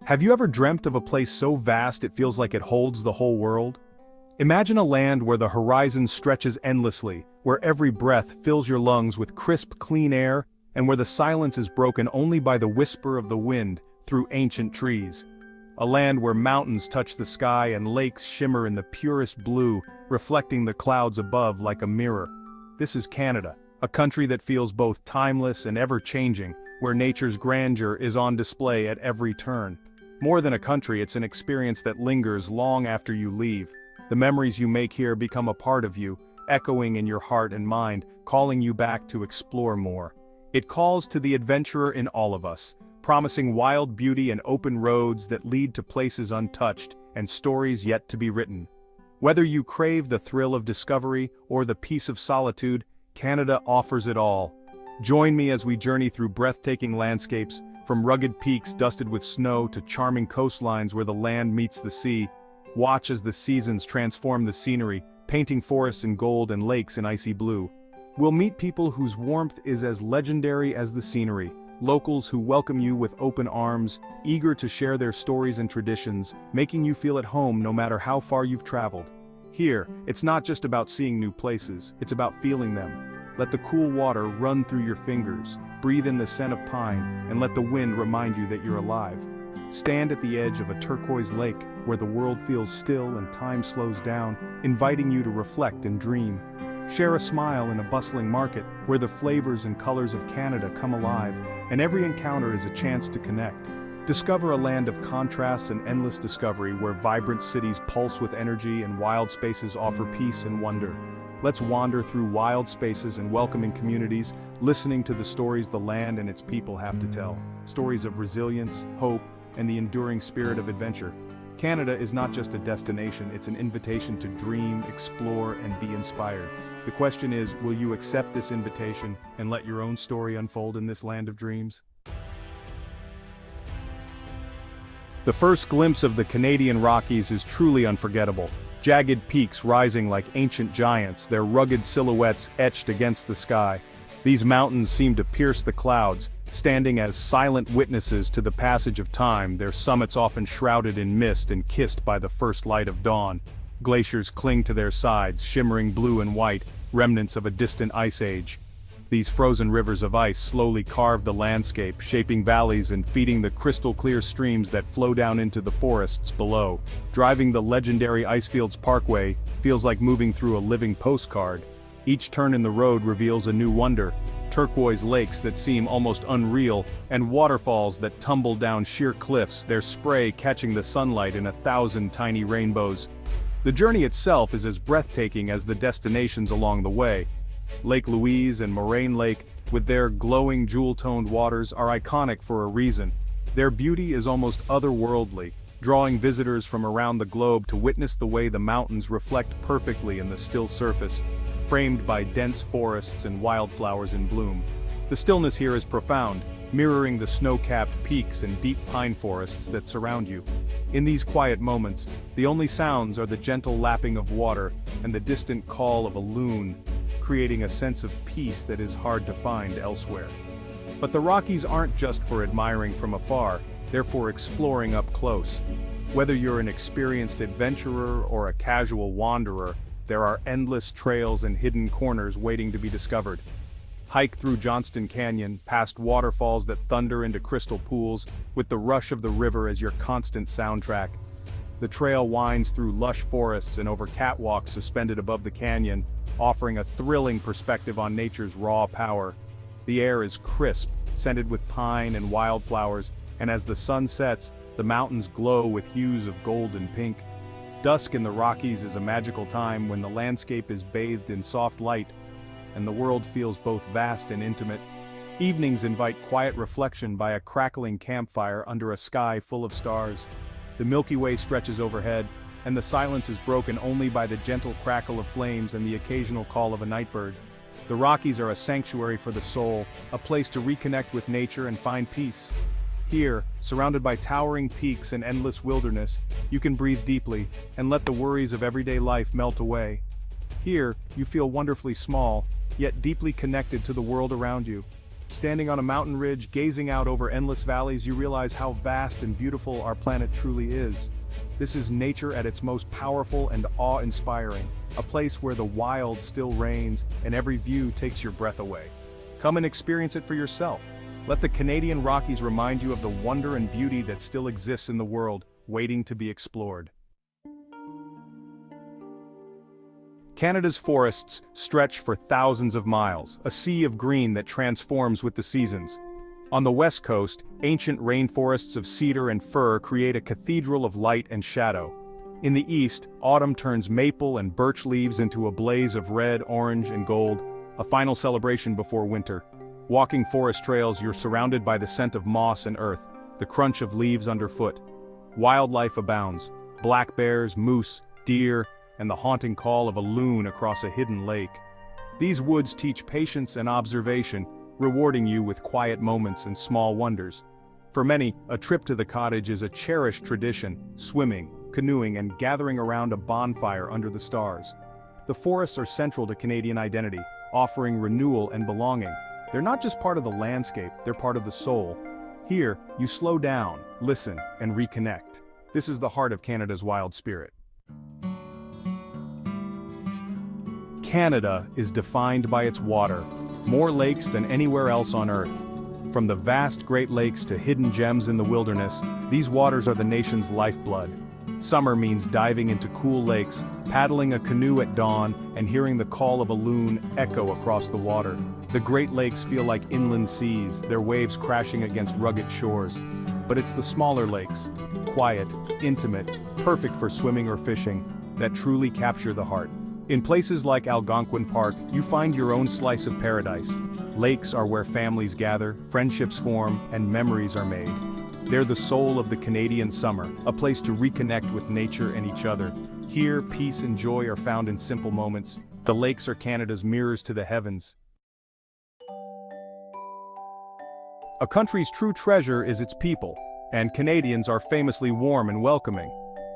Have you ever dreamt of a place so vast it feels like it holds the whole world? Imagine a land where the horizon stretches endlessly, where every breath fills your lungs with crisp, clean air, and where the silence is broken only by the whisper of the wind through ancient trees. A land where mountains touch the sky and lakes shimmer in the purest blue, reflecting the clouds above like a mirror. This is Canada, a country that feels both timeless and ever-changing, where nature's grandeur is on display at every turn. More than a country, it's an experience that lingers long after you leave. The memories you make here become a part of you, echoing in your heart and mind, calling you back to explore more. It calls to the adventurer in all of us, promising wild beauty and open roads that lead to places untouched and stories yet to be written. Whether you crave the thrill of discovery or the peace of solitude, Canada offers it all. Join me as we journey through breathtaking landscapes, from rugged peaks dusted with snow to charming coastlines where the land meets the sea. Watch as the seasons transform the scenery, painting forests in gold and lakes in icy blue. We'll meet people whose warmth is as legendary as the scenery, locals who welcome you with open arms, eager to share their stories and traditions, making you feel at home no matter how far you've traveled. Here, it's not just about seeing new places, it's about feeling them. Let the cool water run through your fingers, breathe in the scent of pine, and let the wind remind you that you're alive. Stand at the edge of a turquoise lake, where the world feels still and time slows down, inviting you to reflect and dream. Share a smile in a bustling market, where the flavors and colors of Canada come alive, and every encounter is a chance to connect. Discover a land of contrasts and endless discovery, where vibrant cities pulse with energy and wild spaces offer peace and wonder. Let's wander through wild spaces and welcoming communities, listening to the stories the land and its people have to tell. Stories of resilience, hope, and the enduring spirit of adventure. Canada is not just a destination, it's an invitation to dream, explore, and be inspired. The question is, will you accept this invitation and let your own story unfold in this land of dreams? The first glimpse of the Canadian Rockies is truly unforgettable. Jagged peaks rising like ancient giants, their rugged silhouettes etched against the sky. These mountains seem to pierce the clouds, standing as silent witnesses to the passage of time, their summits often shrouded in mist and kissed by the first light of dawn. Glaciers cling to their sides, shimmering blue and white, remnants of a distant ice age. These frozen rivers of ice slowly carve the landscape, shaping valleys and feeding the crystal-clear streams that flow down into the forests below. Driving the legendary Icefields Parkway feels like moving through a living postcard. Each turn in the road reveals a new wonder: turquoise lakes that seem almost unreal, and waterfalls that tumble down sheer cliffs, their spray catching the sunlight in 1,000 tiny rainbows. The journey itself is as breathtaking as the destinations along the way. Lake Louise and Moraine Lake, with their glowing jewel-toned waters, are iconic for a reason. Their beauty is almost otherworldly, drawing visitors from around the globe to witness the way the mountains reflect perfectly in the still surface, framed by dense forests and wildflowers in bloom. The stillness here is profound, mirroring the snow-capped peaks and deep pine forests that surround you. In these quiet moments, the only sounds are the gentle lapping of water and the distant call of a loon, creating a sense of peace that is hard to find elsewhere. But the Rockies aren't just for admiring from afar, they're for exploring up close. Whether you're an experienced adventurer or a casual wanderer, there are endless trails and hidden corners waiting to be discovered. Hike through Johnston Canyon, past waterfalls that thunder into crystal pools, with the rush of the river as your constant soundtrack. The trail winds through lush forests and over catwalks suspended above the canyon, offering a thrilling perspective on nature's raw power. The air is crisp, scented with pine and wildflowers, and as the sun sets, the mountains glow with hues of gold and pink. Dusk in the Rockies is a magical time when the landscape is bathed in soft light, and the world feels both vast and intimate. Evenings invite quiet reflection by a crackling campfire under a sky full of stars. The Milky Way stretches overhead, and the silence is broken only by the gentle crackle of flames and the occasional call of a nightbird. The Rockies are a sanctuary for the soul, a place to reconnect with nature and find peace. Here, surrounded by towering peaks and endless wilderness, you can breathe deeply and let the worries of everyday life melt away. Here, you feel wonderfully small, yet deeply connected to the world around you. Standing on a mountain ridge, gazing out over endless valleys, you realize how vast and beautiful our planet truly is. This is nature at its most powerful and awe-inspiring, a place where the wild still reigns and every view takes your breath away. Come and experience it for yourself. Let the Canadian Rockies remind you of the wonder and beauty that still exists in the world, waiting to be explored. Canada's forests stretch for thousands of miles, a sea of green that transforms with the seasons. On the west coast, ancient rainforests of cedar and fir create a cathedral of light and shadow. In the east, autumn turns maple and birch leaves into a blaze of red, orange, and gold, a final celebration before winter. Walking forest trails, you're surrounded by the scent of moss and earth, the crunch of leaves underfoot. Wildlife abounds: black bears, moose, deer, and the haunting call of a loon across a hidden lake. These woods teach patience and observation, rewarding you with quiet moments and small wonders. For many, a trip to the cottage is a cherished tradition: swimming, canoeing, and gathering around a bonfire under the stars. The forests are central to Canadian identity, offering renewal and belonging. They're not just part of the landscape, they're part of the soul. Here, you slow down, listen, and reconnect. This is the heart of Canada's wild spirit. Canada is defined by its water, more lakes than anywhere else on Earth. From the vast Great Lakes to hidden gems in the wilderness, these waters are the nation's lifeblood. Summer means diving into cool lakes, paddling a canoe at dawn, and hearing the call of a loon echo across the water. The Great Lakes feel like inland seas, their waves crashing against rugged shores. But it's the smaller lakes, quiet, intimate, perfect for swimming or fishing, that truly capture the heart. In places like Algonquin Park, you find your own slice of paradise. Lakes are where families gather, friendships form, and memories are made. They're the soul of the Canadian summer, a place to reconnect with nature and each other. Here, peace and joy are found in simple moments. The lakes are Canada's mirrors to the heavens. A country's true treasure is its people, and Canadians are famously warm and welcoming.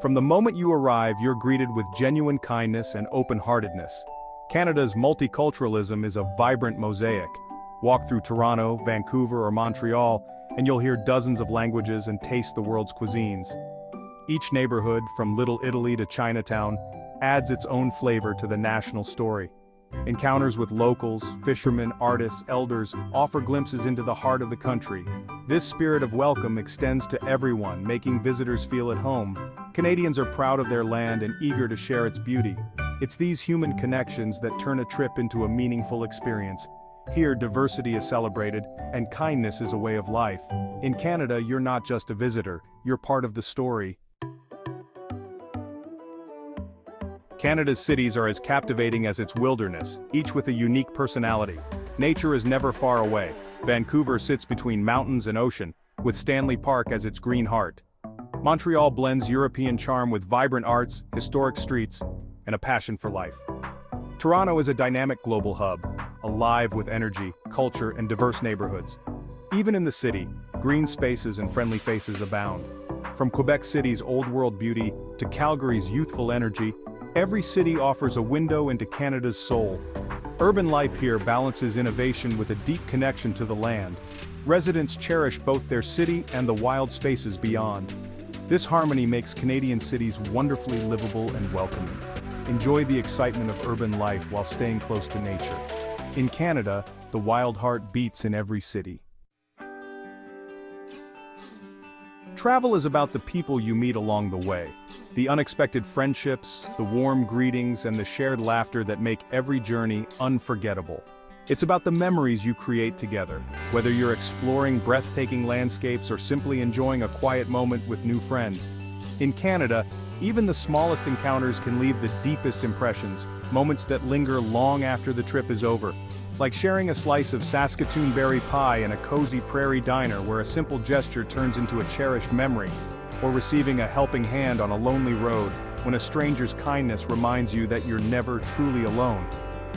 From the moment you arrive, you're greeted with genuine kindness and open-heartedness. Canada's multiculturalism is a vibrant mosaic. Walk through Toronto, Vancouver, or Montreal, and you'll hear dozens of languages and taste the world's cuisines. Each neighborhood, from Little Italy to Chinatown, adds its own flavor to the national story. Encounters with locals, fishermen, artists, elders offer glimpses into the heart of the country. This spirit of welcome extends to everyone, making visitors feel at home. Canadians are proud of their land and eager to share its beauty. It's these human connections that turn a trip into a meaningful experience. Here, diversity is celebrated, and kindness is a way of life. In Canada, you're not just a visitor, you're part of the story. Canada's cities are as captivating as its wilderness, each with a unique personality. Nature is never far away. Vancouver sits between mountains and ocean, with Stanley Park as its green heart. Montreal blends European charm with vibrant arts, historic streets, and a passion for life. Toronto is a dynamic global hub, alive with energy, culture, and diverse neighborhoods. Even in the city, green spaces and friendly faces abound. From Quebec City's old-world beauty to Calgary's youthful energy, every city offers a window into Canada's soul. Urban life here balances innovation with a deep connection to the land. Residents cherish both their city and the wild spaces beyond. This harmony makes Canadian cities wonderfully livable and welcoming. Enjoy the excitement of urban life while staying close to nature. In Canada, the wild heart beats in every city. Travel is about the people you meet along the way. The unexpected friendships, the warm greetings, and the shared laughter that make every journey unforgettable. It's about the memories you create together, whether you're exploring breathtaking landscapes or simply enjoying a quiet moment with new friends. In Canada, even the smallest encounters can leave the deepest impressions, moments that linger long after the trip is over. Like sharing a slice of Saskatoon berry pie in a cozy prairie diner where a simple gesture turns into a cherished memory, or receiving a helping hand on a lonely road when a stranger's kindness reminds you that you're never truly alone.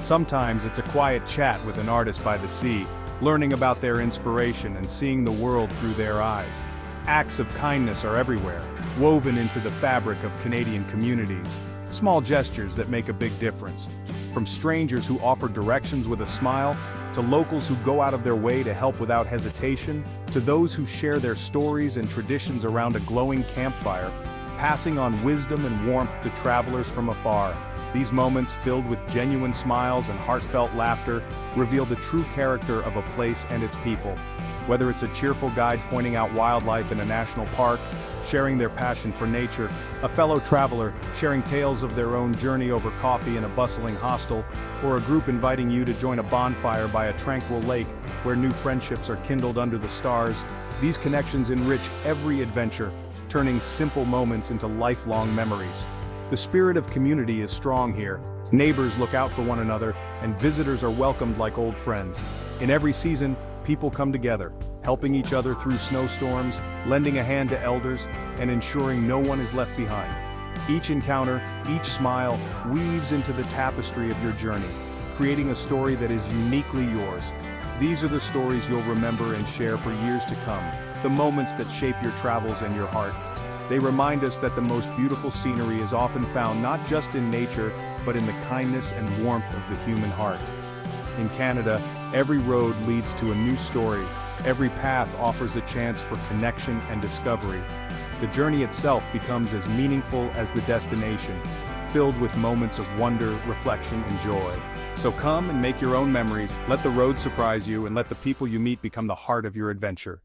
Sometimes it's a quiet chat with an artist by the sea, learning about their inspiration and seeing the world through their eyes. Acts of kindness are everywhere, woven into the fabric of Canadian communities. Small gestures that make a big difference. From strangers who offer directions with a smile, to locals who go out of their way to help without hesitation, to those who share their stories and traditions around a glowing campfire, passing on wisdom and warmth to travelers from afar. These moments, filled with genuine smiles and heartfelt laughter, reveal the true character of a place and its people. Whether it's a cheerful guide pointing out wildlife in a national park, sharing their passion for nature, a fellow traveler sharing tales of their own journey over coffee in a bustling hostel, or a group inviting you to join a bonfire by a tranquil lake where new friendships are kindled under the stars, these connections enrich every adventure, turning simple moments into lifelong memories. The spirit of community is strong here. Neighbors look out for one another, and visitors are welcomed like old friends. In every season, people come together, helping each other through snowstorms, lending a hand to elders, and ensuring no one is left behind. Each encounter, each smile, weaves into the tapestry of your journey, creating a story that is uniquely yours. These are the stories you'll remember and share for years to come, the moments that shape your travels and your heart. They remind us that the most beautiful scenery is often found not just in nature, but in the kindness and warmth of the human heart. In Canada, every road leads to a new story. Every path offers a chance for connection and discovery. The journey itself becomes as meaningful as the destination, filled with moments of wonder, reflection, and joy. So come and make your own memories, let the road surprise you, and let the people you meet become the heart of your adventure.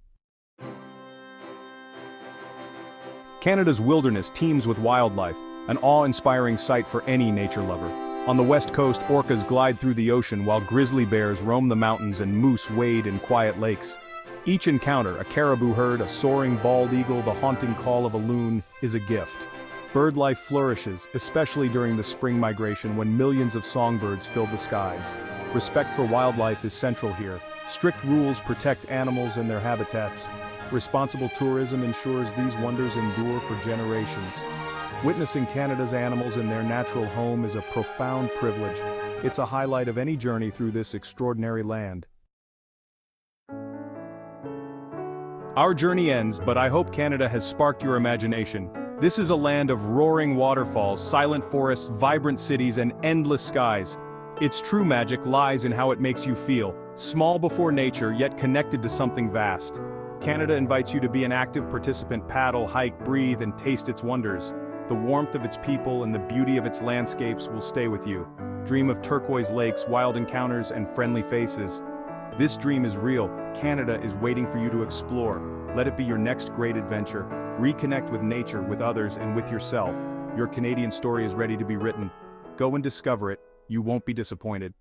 Canada's wilderness teems with wildlife, an awe-inspiring sight for any nature lover. On the west coast, orcas glide through the ocean while grizzly bears roam the mountains and moose wade in quiet lakes. Each encounter, a caribou herd, a soaring bald eagle, the haunting call of a loon, is a gift. Bird life flourishes, especially during the spring migration when millions of songbirds fill the skies. Respect for wildlife is central here. Strict rules protect animals and their habitats. Responsible tourism ensures these wonders endure for generations. Witnessing Canada's animals in their natural home is a profound privilege. It's a highlight of any journey through this extraordinary land. Our journey ends, but I hope Canada has sparked your imagination. This is a land of roaring waterfalls, silent forests, vibrant cities, and endless skies. Its true magic lies in how it makes you feel, small before nature, yet connected to something vast. Canada invites you to be an active participant, paddle, hike, breathe, and taste its wonders. The warmth of its people and the beauty of its landscapes will stay with you. Dream of turquoise lakes, wild encounters, and friendly faces. This dream is real. Canada is waiting for you to explore. Let it be your next great adventure. Reconnect with nature, with others, and with yourself. Your Canadian story is ready to be written. Go and discover it. You won't be disappointed.